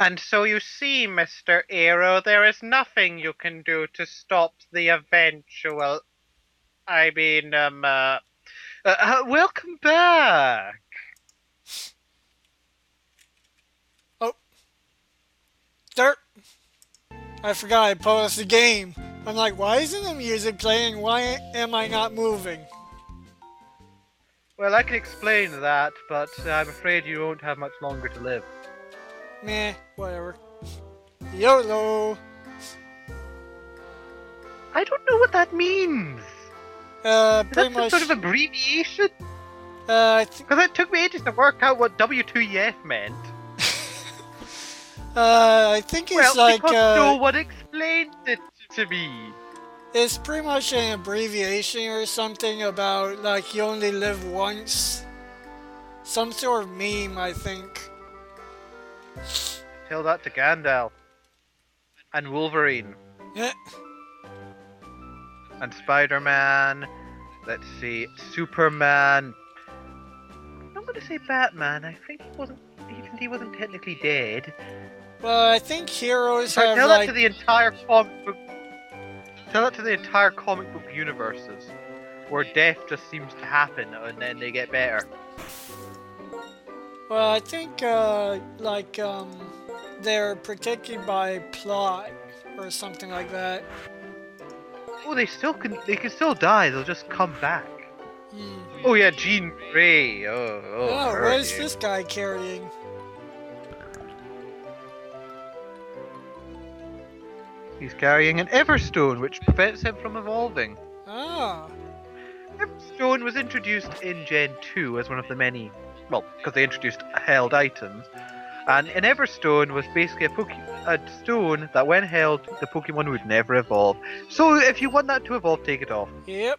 And so you see, Mr. Aero, there is nothing you can do to stop the eventual. I mean, welcome back. Oh, dirt! I forgot I paused the game. I'm like, why isn't the music playing? Why am I not moving? Well, I can explain that, but I'm afraid you won't have much longer to live. Meh, whatever. YOLO! I don't know what that means. Is Pretty that some sort of much, abbreviation? I think, Because it took me ages to work out what W2EF meant. I think it's Well, like, because no one explained it to me. it's pretty much an abbreviation or something about, like, you only live once. Some sort of meme, I think. Tell that to Gandalf. And Wolverine. Yeah. And Spider-Man. Let's see, Superman. I'm going to say Batman. I think he wasn't technically dead. Well, I think heroes Sorry, have, tell that like, to the entire comic book. Tell that to the entire comic book universes, where death just seems to happen and then they get better. well, I think, they're protected by plot or something like that. Oh, they can still die. They'll just come back. Hmm. Oh yeah, Jean Grey. Oh, what her. is this guy carrying? He's carrying an Everstone, which prevents him from evolving. Ah, Everstone was introduced in Gen 2 as one of the many, well, because they introduced held items. And an Everstone was basically a stone that when held, the Pokemon would never evolve. So if you want that to evolve, take it off. yep.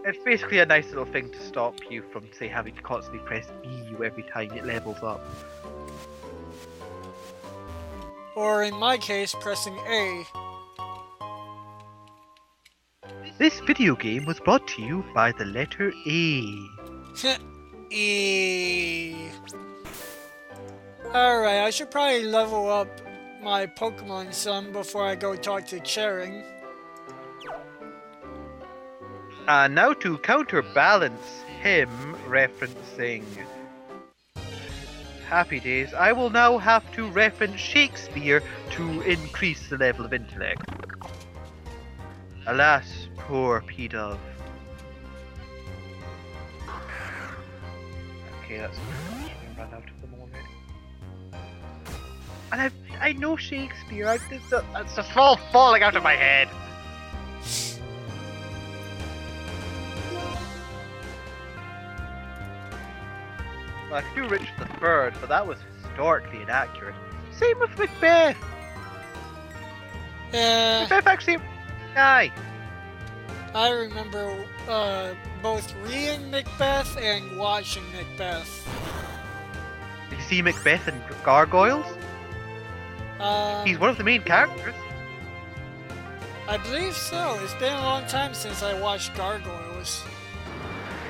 It's basically a nice little thing to stop you from, say, having to constantly press B every time it levels up. Or in my case, pressing A. This video game was brought to you by the letter A. E. Alright, I should probably level up my Pokemon some before I go talk to Charing. And now to counterbalance him referencing Happy Days, I will now have to reference Shakespeare to increase the level of intellect. Alas, poor P-Dove. Okay, that's run out of them already. And I know Shakespeare. That's just all falling out of my head. Well, I could do Richard III, but that was historically inaccurate. Same with Macbeth. Macbeth actually died. I remember both reading Macbeth and watching Macbeth. Did you see Macbeth and Gargoyles? He's one of the main characters. I believe so. It's been a long time since I watched Gargoyles.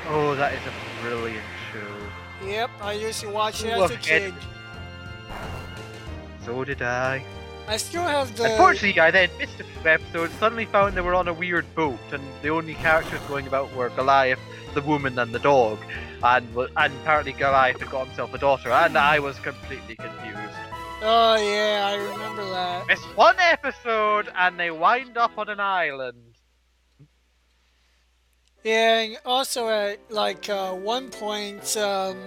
Oh, that is a brilliant show. Yep, I used to watch it as a kid. So did I. I still have the. Unfortunately, I then missed a few episodes, suddenly found they were on a weird boat, and the only characters going about were Goliath, the woman, and the dog. And apparently Goliath had got himself a daughter, and I was completely confused. Oh yeah, I remember that. Missed one episode, and they wind up on an island. Yeah, and also at one point, sometime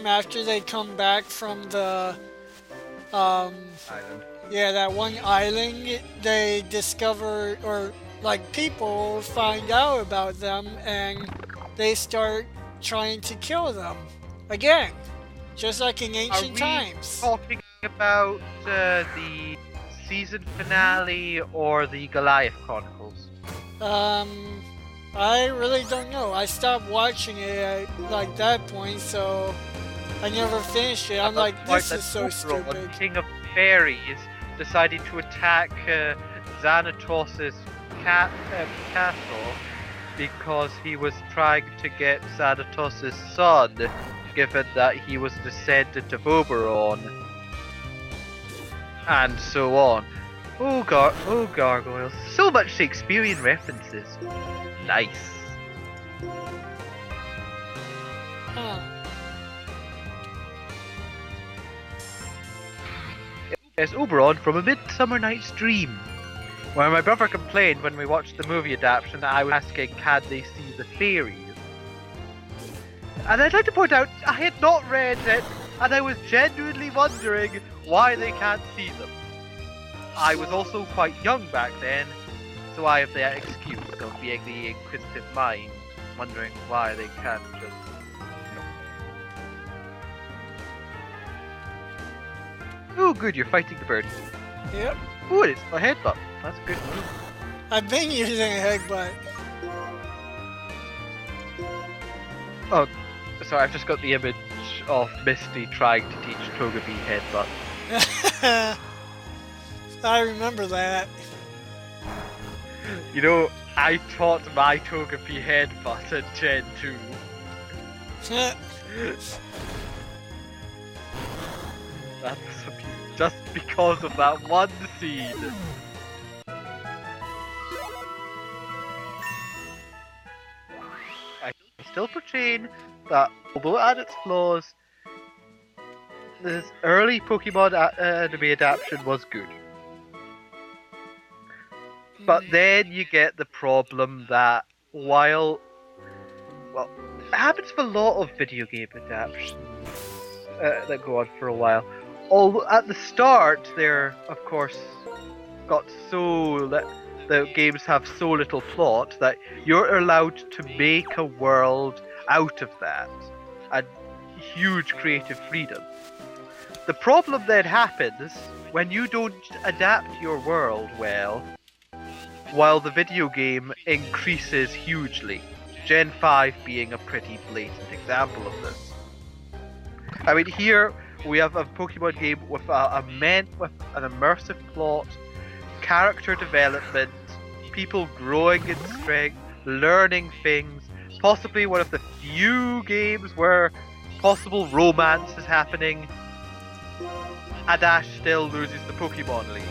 after they come back from the Island. yeah, that one island, they discover, or like people find out about them and they start trying to kill them again, just like in ancient times. Talking about the season finale or the Goliath Chronicles? I really don't know. I stopped watching it at like that point, so I never finished it. I'm like, this is so stupid. King of Fairies decided to attack Xanatos' castle because he was trying to get Xanatos' son given that he was a descendant of Oberon, and so on. Oh, gargoyles. So much Shakespearean references. Nice. Huh. Yes, Oberon from A Midsummer Night's Dream, where my brother complained when we watched the movie adaptation that I was asking, can they see the fairies? And I'd like to point out, I had not read it, and I was genuinely wondering why they can't see them. I was also quite young back then, so I have that excuse of being the inquisitive mind, wondering why they can't just... Oh good, you're fighting the bird. Yep. Oh, it's a headbutt. That's a good move. I've been using a headbutt. Oh, sorry, I've just got the image of Misty trying to teach Togepi headbutt. I remember that. You know, I taught my Togepi headbutt in Gen 2. That's just because of that one seed. I still maintain that although it had its flaws, this early Pokemon anime adaptation was good. But then you get the problem that while, well, it happens with a lot of video game adaptations that go on for a while. Although at the start they're, of course, got so that the games have so little plot that you're allowed to make a world out of that, and huge creative freedom. The problem then happens when you don't adapt your world well, while the video game increases hugely. Gen 5 being a pretty blatant example of this. I mean, here we have a Pokemon game with with an immersive plot, character development, people growing in strength, learning things, possibly one of the few games where possible romance is happening, and Ash still loses the Pokemon League.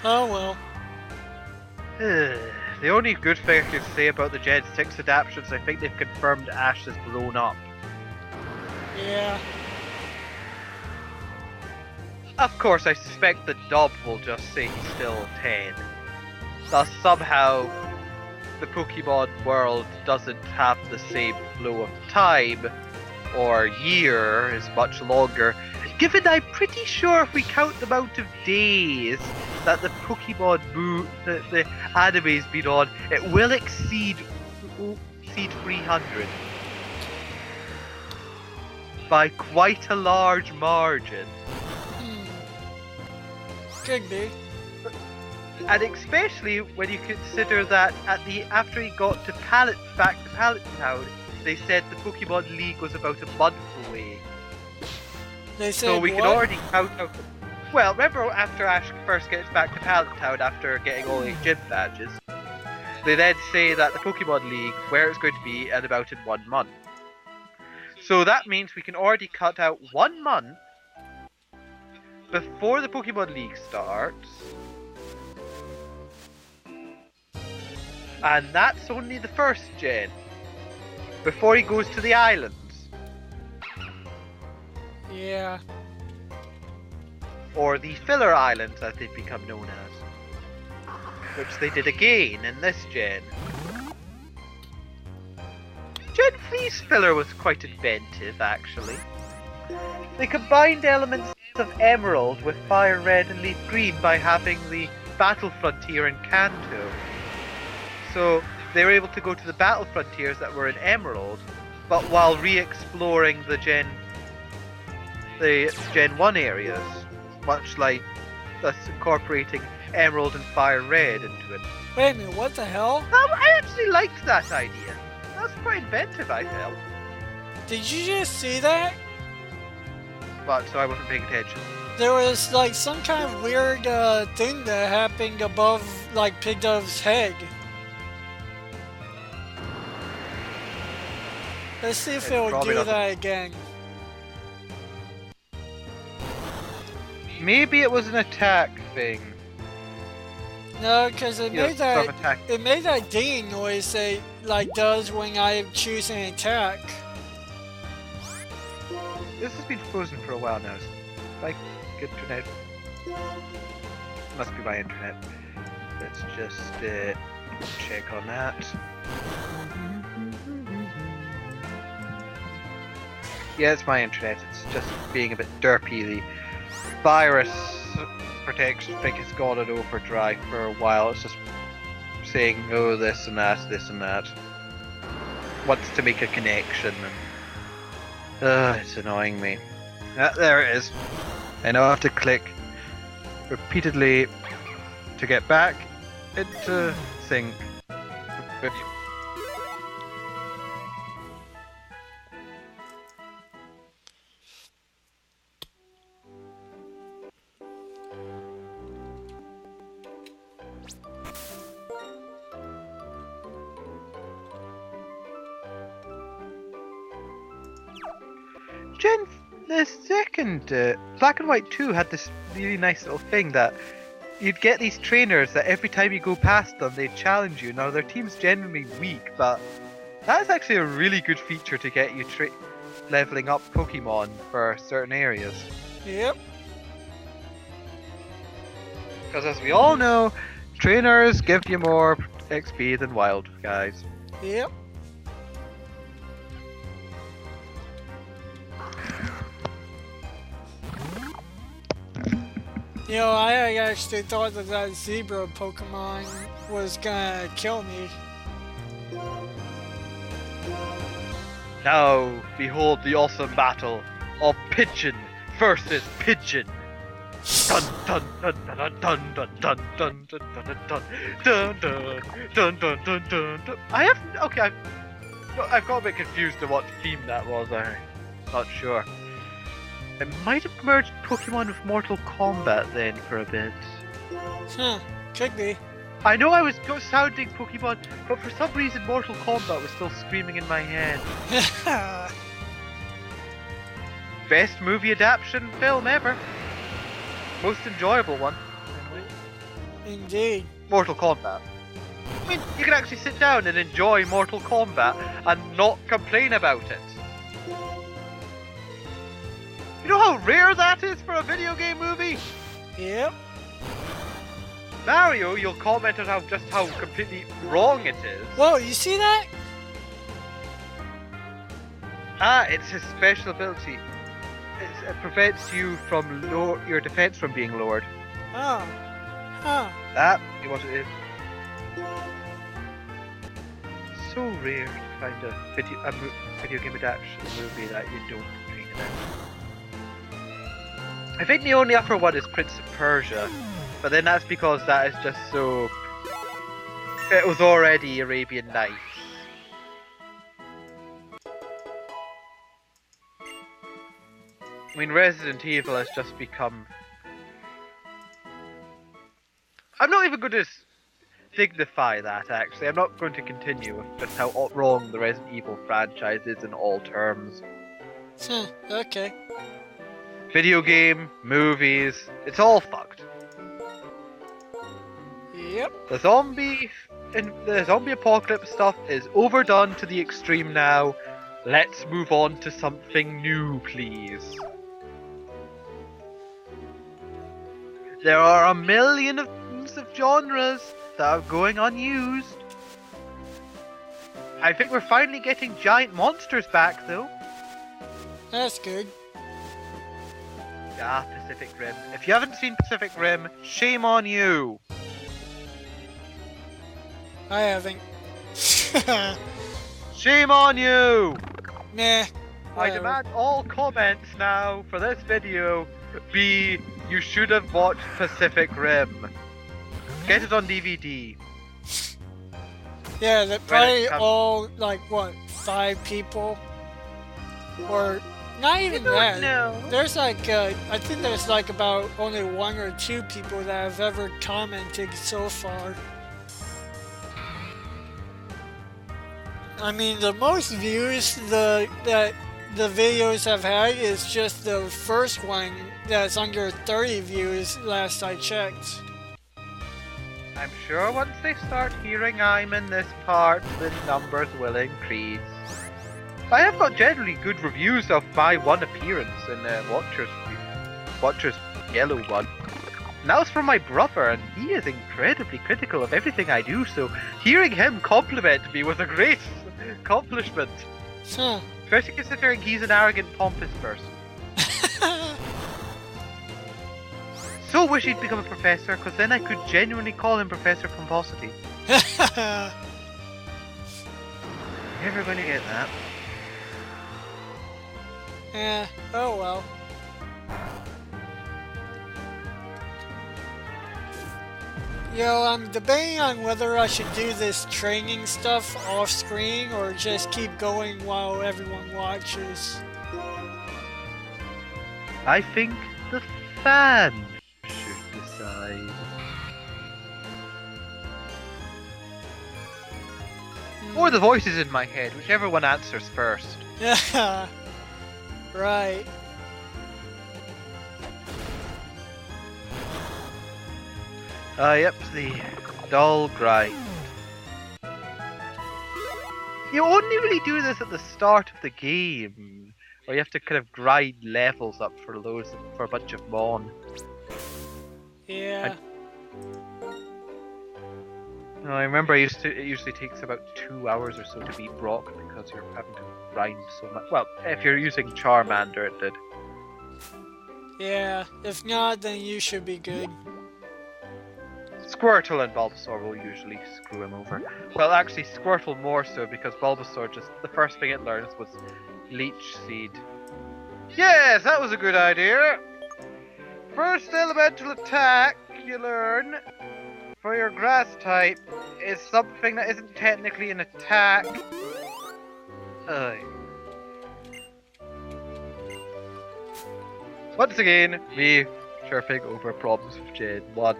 Oh well. The only good thing I can say about the Gen 6 adaptations, I think they've confirmed Ash has grown up. Yeah. Of course, I suspect the dub will just say he's still 10. Thus, somehow, the Pokemon world doesn't have the same flow of time, or year is much longer, given I'm pretty sure if we count the amount of days that the Pokemon the anime's been on, it will exceed 300 by quite a large margin. Could be. And especially when you consider that after he got to back to Pallet Town, they said the Pokemon League was about a month away. They said So we what? can already count out. Well, remember after Ash first gets back to Pallet Town after getting all 8 gym badges, they then say that the Pokemon League, where it's going to be at about in 1 month. So that means we can already cut out 1 month before the Pokemon League starts. And that's only the first gen. Before he goes to the islands. Yeah. Or the filler islands as they've become known as. Which they did again in this gen. Gen 3's filler was quite inventive, actually. They combined elements of Emerald with Fire Red and Leaf Green by having the Battle Frontier in Kanto. So they were able to go to the Battle Frontiers that were in Emerald, but while re-exploring the Gen 1 areas, much like thus incorporating Emerald and Fire Red into it. Wait a minute, what the hell? I actually liked that idea. That's quite inventive, I felt. Did you just see that? But so I wasn't paying attention. There was like some kind of weird thing that happened above like Pigdove's head. Let's see if It's it'll probably do not the- that again. Maybe it was an attack thing. No, because it You know, made sort that of attack. it made that dinging noise that like does when I choose an attack. This has been frozen for a while now. Like internet. Must be my internet. Let's just check on that. Yeah, it's my internet. It's just being a bit derpy. The virus protection thing has gone in overdrive for a while. It's just saying, oh, this and that, this and that. Wants to make a connection, and it's annoying me. There it is. I now have to click repeatedly to get back into sync with you. Gen, the second Black and White 2 had this really nice little thing that you'd get these trainers that every time you go past them, they challenge you. Now, their team's generally weak, but that's actually a really good feature to get you leveling up Pokemon for certain areas. Yep. Because as we all know, trainers give you more XP than wild guys. Yep. You know, I actually thought that that zebra Pokemon was gonna kill me. Now, behold the awesome battle of Pigeon versus Pigeon. Dun dun dun dun dun dun dun dun dun dun dun dun dun dun dun dun. I've got a bit confused to what theme that was. I'm not sure. It might have merged Pokemon with Mortal Kombat then for a bit. Huh, could be. I know I was sounding Pokemon, but for some reason Mortal Kombat was still screaming in my head. Best movie adaptation film ever. Most enjoyable one. Indeed. Mortal Kombat. I mean, you can actually sit down and enjoy Mortal Kombat and not complain about it. You know how rare that is for a video game movie? Yep. Mario, you'll comment on how completely wrong it is. Whoa, you see that? It's his special ability. It prevents you from your defense from being lowered. Oh. Huh. That is what it is. So rare to find a video game adaptation movie that you don't complain about. I think the only upper one is Prince of Persia, but then that's because that is just so... It was already Arabian Nights. I mean, Resident Evil has just become... I'm not even going to dignify that, actually. I'm not going to continue with just how wrong the Resident Evil franchise is in all terms. Okay. Video game, movies, it's all fucked. Yep. The zombie apocalypse stuff is overdone to the extreme now. Let's move on to something new, please. There are a million of genres that are going unused. I think we're finally getting giant monsters back, though. That's good. Ah, Pacific Rim. If you haven't seen Pacific Rim, shame on you. I haven't. Shame on you! Nah. I whatever. demand all comments now for this video be you should have watched Pacific Rim. Get it on DVD. Yeah, they're probably comes- all, like, what, 5 people? Or, not even that. No. There's like, I think there's like about only 1 or 2 people that have ever commented so far. I mean, the most views that the videos have had is just the first one that's under 30 views last I checked. I'm sure once they start hearing I'm in this part, the numbers will increase. I have got generally good reviews of my one appearance in Watcher's yellow one. And that was from my brother, and he is incredibly critical of everything I do, so hearing him compliment me was a great accomplishment. Huh. Especially considering he's an arrogant, pompous person. So wish he'd become a professor, because then I could genuinely call him Professor Pomposity. Never going to get that. Yeah, oh well. Yo, I'm debating on whether I should do this training stuff off screen or just keep going while everyone watches. I think the fans should decide. Or the voices in my head, whichever one answers first. Yeah, right. Yep, the dull grind. You only really do this at the start of the game, where you have to kind of grind levels up for a bunch of Mon. Yeah. I remember it usually takes about 2 hours or so to beat Brock because you're having to grind so much. Well, if you're using Charmander, it did. Yeah, if not, then you should be good. Squirtle and Bulbasaur will usually screw him over. Well, actually, Squirtle more so because Bulbasaur the first thing it learns was Leech Seed. Yes, that was a good idea! First elemental attack you learn for your grass type is something that isn't technically an attack. Once again, me chirping over problems with Gen 1.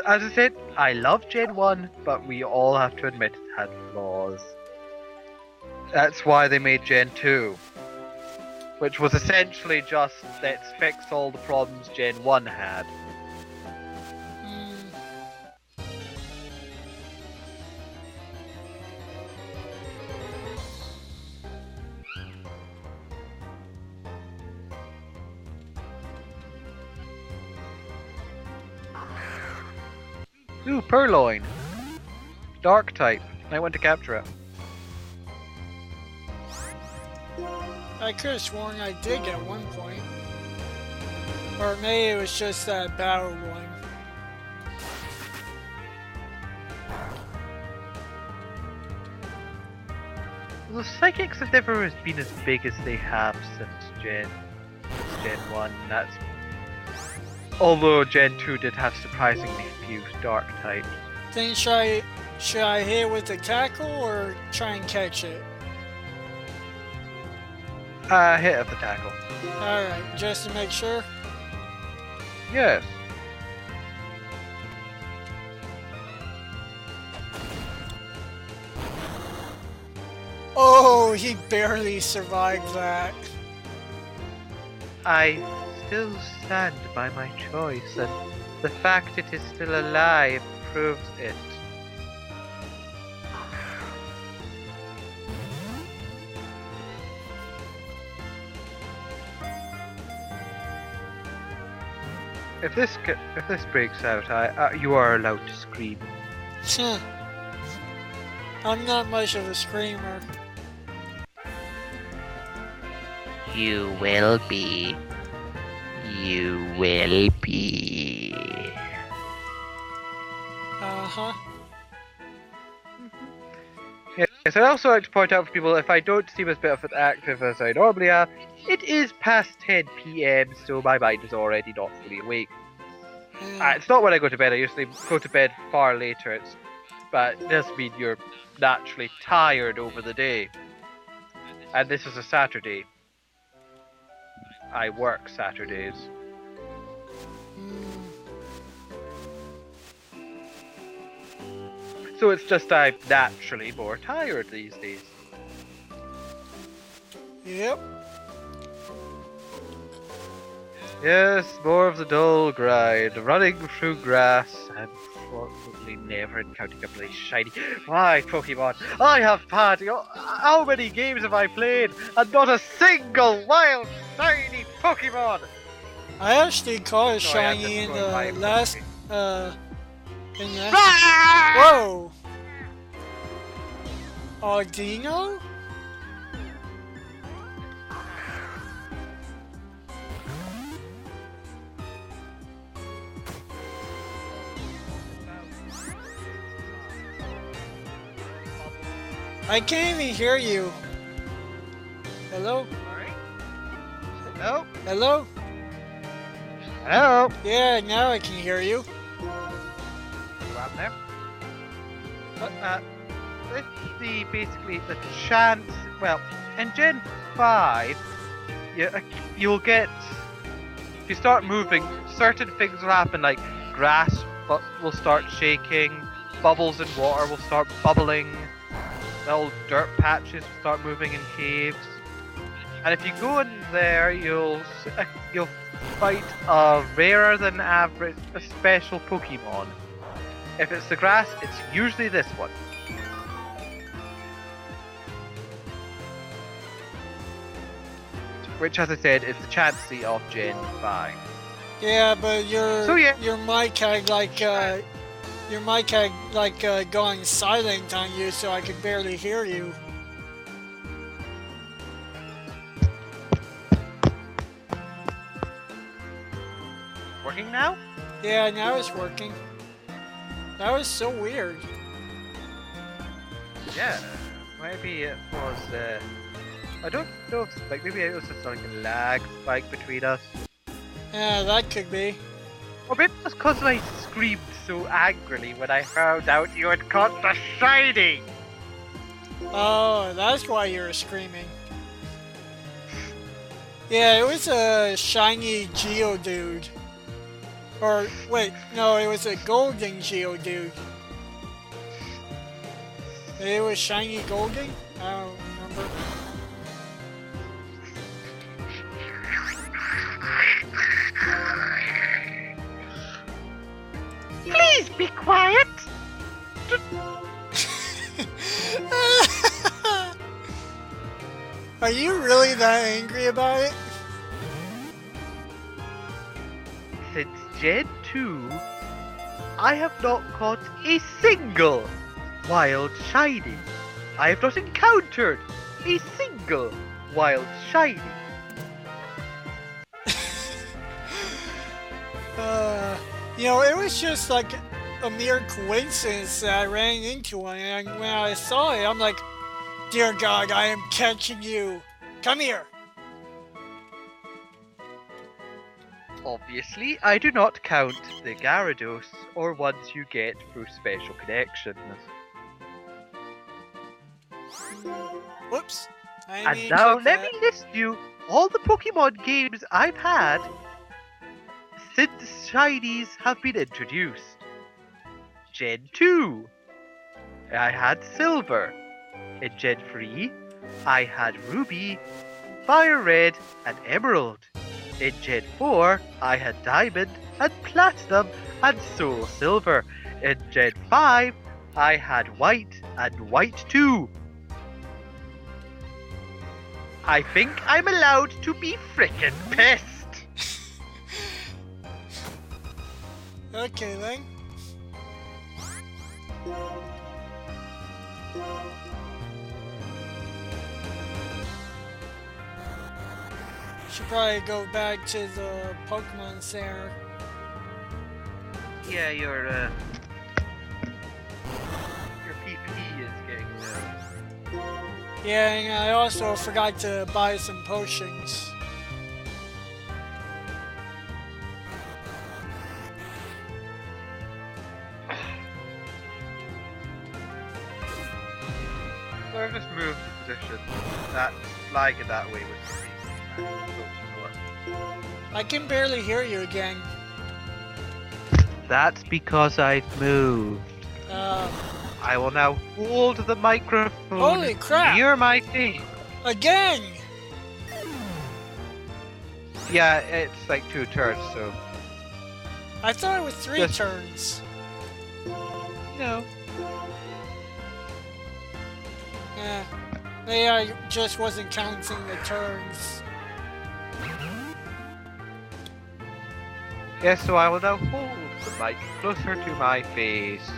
As I said, I love Gen 1, but we all have to admit it had flaws. That's why they made Gen 2. Which was essentially just, let's fix all the problems Gen 1 had. Ooh, Purloin. Dark type. I want to capture it. I could have sworn I did at one point. Or maybe it was just that battle one. The psychics have never been as big as they have since Gen 1. Although Gen 2 did have surprisingly few dark types. Then should I hit it with the tackle or try and catch it? Hit of the tackle. Alright, just to make sure. Yes. Oh, he barely survived that. I still stand by my choice, and the fact it is still alive proves it. If this breaks out, you are allowed to scream. I'm not much of a screamer. You will be. You will be. Uh-huh. Yes, I'd also like to point out for people, if I don't seem as bit of an active as I normally am, it is past 10 PM, so my mind is already not fully awake. It's not when I go to bed, I usually go to bed far later, but it does mean you're naturally tired over the day. And this is a Saturday. I work Saturdays. So it's just I'm naturally more tired these days. Yep. Yes, more of the dull grind, running through grass and probably never encountering a place shiny. My Pokemon, I have had how many games have I played and not a single wild shiny Pokemon? I actually caught a Sorry, I'm shiny in destroying my the last Poké. in the Ah! whoa. Audino? I can't even hear you. Hello? Hello? Hello? Hello? Yeah, now I can hear you. What happened there? It's basically the chance. Well, in Gen 5, you'll get. If you start moving, certain things will happen, like grass will start shaking, bubbles in water will start bubbling, little dirt patches will start moving in caves. And if you go in there, you'll fight a rarer than average, a special Pokemon. If it's the grass, it's usually this one. Which, as I said, is the Chansey of Gen 5. Yeah, but your mic had gone silent on you, so I could barely hear you. Working now? Yeah, now it's working. That was so weird. Yeah, maybe it was. I don't know if maybe it was just like a lag spike between us, Yeah, that could be. or maybe it was because I screamed so angrily when I found out you had caught the shiny. Oh, that's why you were screaming. Yeah, it was a shiny Geodude. Or, wait, no, it was a golden Geodude. It was shiny golden? I don't remember. Please be quiet. Are you really that angry about it? Since Gen 2, I have not caught a single wild shiny. I have not encountered a single wild shiny. It was just like a mere coincidence that I ran into one, and when I saw it, I'm like, dear God, I am catching you. Come here. Obviously, I do not count the Gyarados or ones you get through special connections. Whoops. And now let me list you all the Pokemon games I've had since shinies have been introduced. Gen 2, I had Silver. In Gen 3, I had Ruby, Fire Red, and Emerald. In Gen 4, I had Diamond and Platinum and Soul Silver. In Gen 5, I had White and White 2. I think I'm allowed to be frickin' pissed. Okay, then. Should probably go back to the Pokemon Center. Yeah, your PP is getting Yeah, and I also forgot to buy some potions. So I've just moved the position. That flag in that way was I can barely hear you again. That's because I've moved. I will now hold the microphone Holy crap. near my face. Again! Yeah, it's like 2 turns, so I thought it was 3 Just- turns. no. Yeah. Maybe I just wasn't counting the turns. Yes, so I will now hold the mic closer to my face.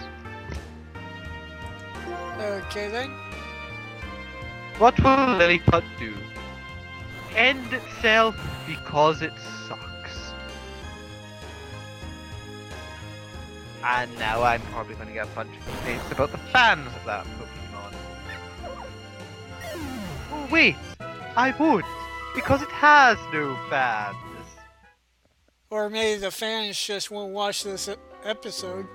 Okay then. What will Lilliput do? End itself because it sucks. And now I'm probably going to get a bunch of complaints about the fans of that Pokemon. Oh wait, I won't, because it has no fans. Or maybe the fans just won't watch this episode.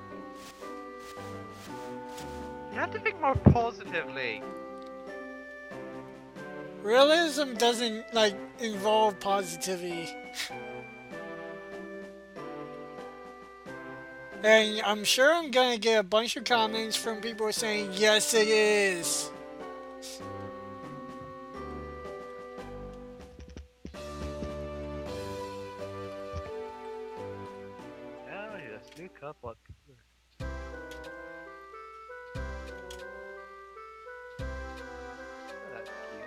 You have to think more positively. Realism doesn't, like, involve positivity. And I'm sure I'm gonna get a bunch of comments from people saying, yes it is. Now you just look up what. That's cute.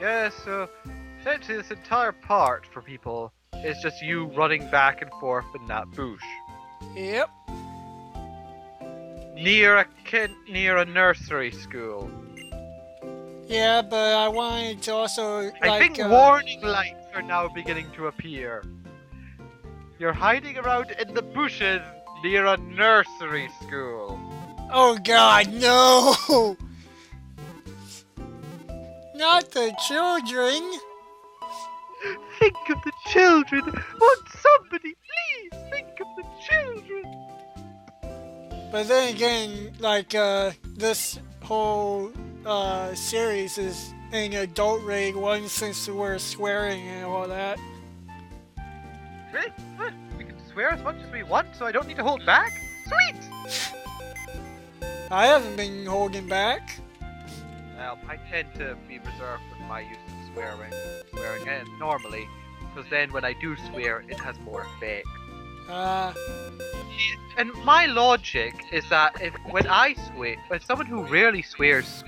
Yeah, so essentially this entire part for people is just you running back and forth in that bush. Yep. Near a nursery school. Yeah, but I wanted to also, like... I think warning lights are now beginning to appear. You're hiding around in the bushes near a nursery school. Oh god, no! Not the children! Think of the children! Won't somebody please think of the children? But then again, like, this whole, series is an adult rated one since we're swearing and all that. Really? What? We can swear as much as we want, so I don't need to hold back? Sweet! I haven't been holding back. Well, I tend to be reserved with my use of swearing in normally, because then when I do swear, it has more effect. And my logic is that when someone who rarely swears,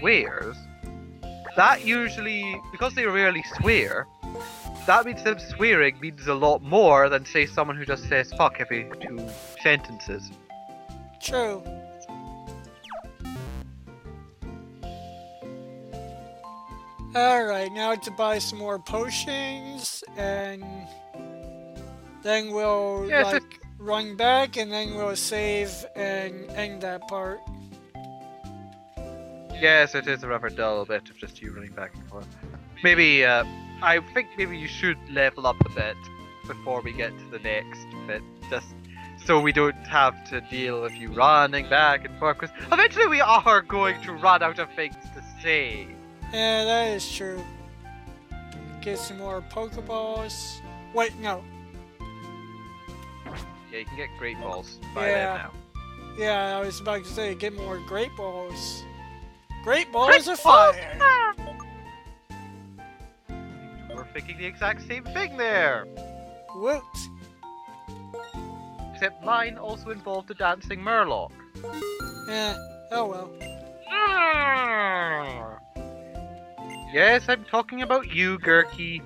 that usually, because they rarely swear, that means them swearing means a lot more than, say, someone who just says fuck every 2 sentences. True. Alright, now to buy some more potions, and then we'll, Yes, run back, and then we'll save and end that part. Yes, it is a rather dull bit of just you running back and forth. Maybe, I think maybe you should level up a bit before we get to the next bit, just so we don't have to deal with you running back and forth, because eventually we are going to run out of things to say. Yeah, that is true. Get some more Pokeballs. Wait, no. Yeah, you can get Great Balls by Yeah. them now. Yeah, I was about to say, get more Great Balls. Great Balls of Fire! We're thinking the exact same thing there! Woot! Except mine also involved a dancing Murloc. Yeah, oh well. Yes, I'm talking about you, Gurky.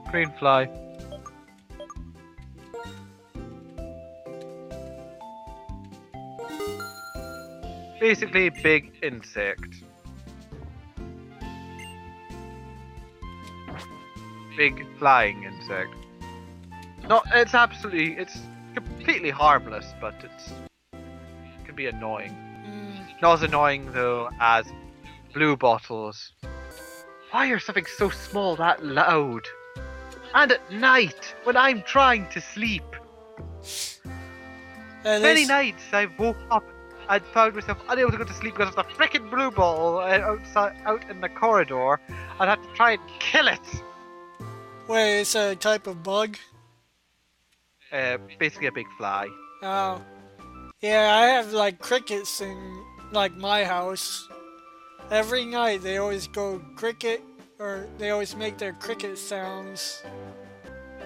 Green fly. Basically, big insect. Big flying insect. No, it's completely harmless, but it can be annoying. Not as annoying though as blue bottles. Why are something so small that loud? And at night, when I'm trying to sleep. Many nights I've woke up I found myself unable to go to sleep because of the frickin' blue ball out in the corridor. I'd have to try and kill it. Wait, it's a type of bug? Basically a big fly. Oh. Yeah, I have like crickets in like my house. Every night they always go cricket, or they always make their cricket sounds.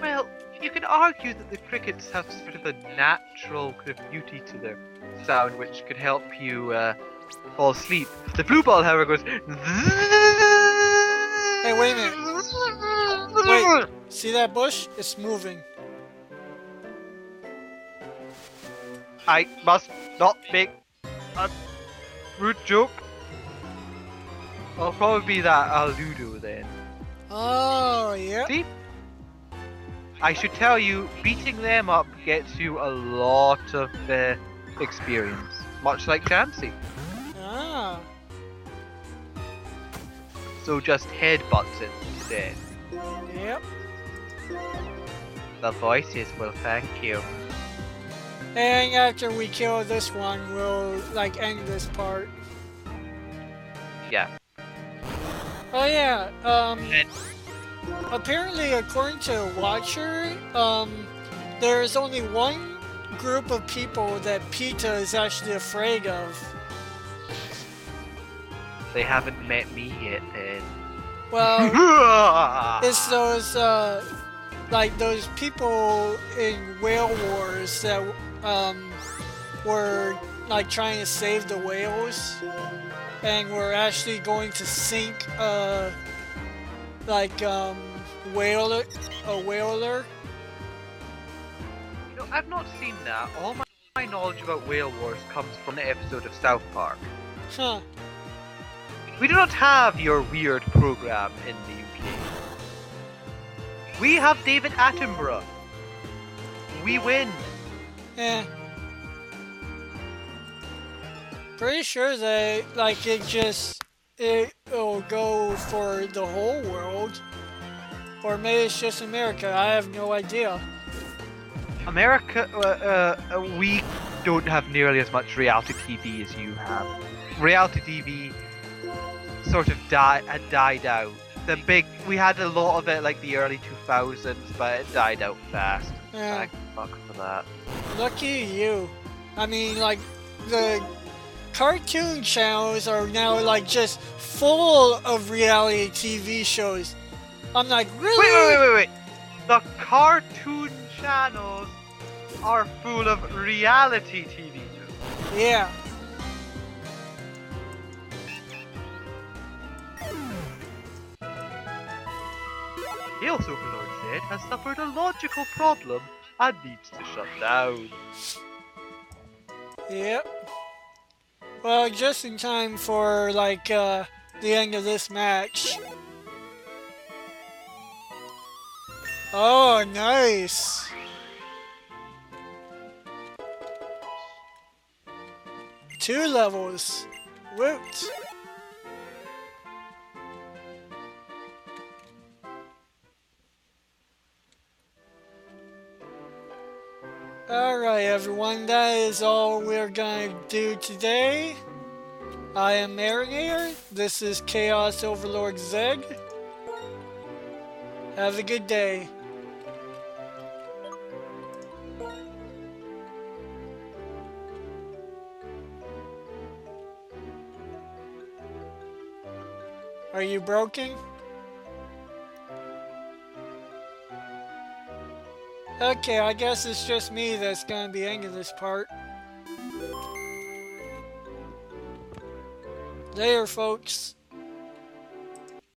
Well, you can argue that the crickets have sort of a natural kind of beauty to their sound, which could help you fall asleep. The blue ball, however, goes. Hey, wait a minute. Wait, see that bush? It's moving. I must not make a rude joke. I'll probably be that Aludo then. Oh, yeah. See? I should tell you, beating them up gets you a lot of experience. Much like Chansey. Ah. So just headbutts it instead. Yep. The voices will thank you. And after we kill this one, we'll like end this part. Yeah. Oh yeah, And apparently according to Watcher, there's only one group of people that PETA is actually afraid of. they haven't met me yet then. Well, it's those, like those people in Whale Wars that, were like trying to save the whales and were actually going to sink, like, a whaler. You know, I've not seen that. All my knowledge about Whale Wars comes from the episode of South Park. Huh. We do not have your weird program in the UK. We have David Attenborough. We win. Eh. Pretty sure they, like, it'll go for the whole world. Or maybe it's just America, I have no idea. America, we don't have nearly as much reality TV as you have. Reality TV sort of had died out. We had a lot of it like the early 2000s, but it died out fast. Yeah. Thank fuck for that. Lucky you. I mean, like, the cartoon channels are now, like, just full of reality TV shows. I'm like, really? Wait. The cartoon channels are full of reality TV shows. Yeah. Chaos Overlord said has suffered a logical problem and needs to shut down. Yep. Well, just in time for, like, the end of this match. Oh, nice! Two levels. Woot! Alright everyone, that is all we're gonna do today. I am Aeronator, this is Chaos Overlord Zeg. Have a good day. Are you broken? Okay, I guess it's just me that's gonna be ending this part. Later, folks.